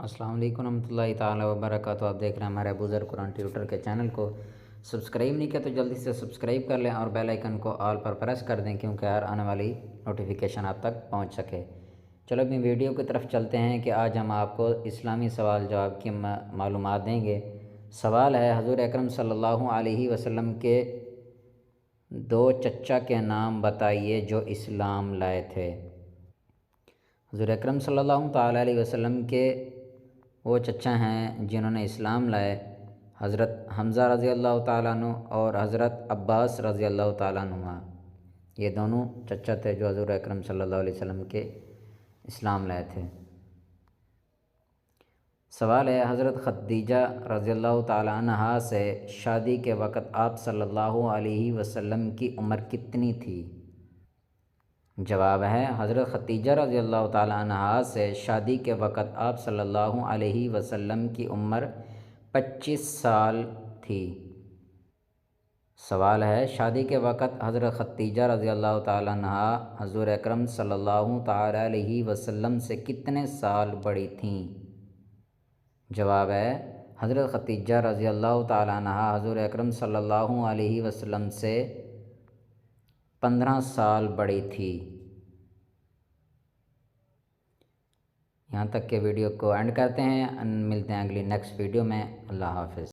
السلام علیکم ورحمۃ اللہ تعالیٰ وبرکاتہ۔ آپ دیکھ رہے ہیں ہمارے ابوذر قرآن ٹیوٹر کے چینل کو۔ سبسکرائب نہیں کیا تو جلدی سے سبسکرائب کر لیں اور بیل آئیکن کو آل پر پریس کر دیں، کیونکہ ہر آنے والی نوٹیفیکیشن آپ تک پہنچ سکے۔ چلو اپنی ویڈیو کی طرف چلتے ہیں کہ آج ہم آپ کو اسلامی سوال جواب کی معلومات دیں گے۔ سوال ہے، حضور اکرم صلی اللہ علیہ وسلم کے دو چچا کے نام بتائیے جو اسلام لائے تھے۔ حضور اکرم صلی اللہ تعالیٰ علیہ وسلم کے وہ چچا ہیں جنہوں نے اسلام لائے، حضرت حمزہ رضی اللہ تعالیٰ عنہ اور حضرت عباس رضی اللہ تعالیٰ عنہ۔ یہ دونوں چچا تھے جو حضور اکرم صلی اللہ علیہ وسلم کے اسلام لائے تھے۔ سوال ہے، حضرت خدیجہ رضی اللہ تعالیٰ عنہ سے شادی کے وقت آپ صلی اللہ علیہ وسلم کی عمر کتنی تھی؟ جواب ہے، حضرت خدیجہ رضی اللہ تعالیٰ عنہ سے شادی کے وقت آپ صلی اللہ علیہ وسلم کی عمر 25 سال تھی۔ سوال ہے، شادی کے وقت حضرت خدیجہ رضی اللہ تعالیٰ عنہ حضور اکرم صلی اللہ تعالیٰ علیہ وسلم سے کتنے سال بڑی تھیں؟ جواب ہے، حضرت خدیجہ رضی اللہ تعالیٰ عنہ حضور اکرم صلی اللہ علیہ وسلم سے 15 سال بڑی تھی۔ یہاں تک کہ ویڈیو کو اینڈ کرتے ہیں، ملتے ہیں اگلی نیکسٹ ویڈیو میں۔ اللہ حافظ۔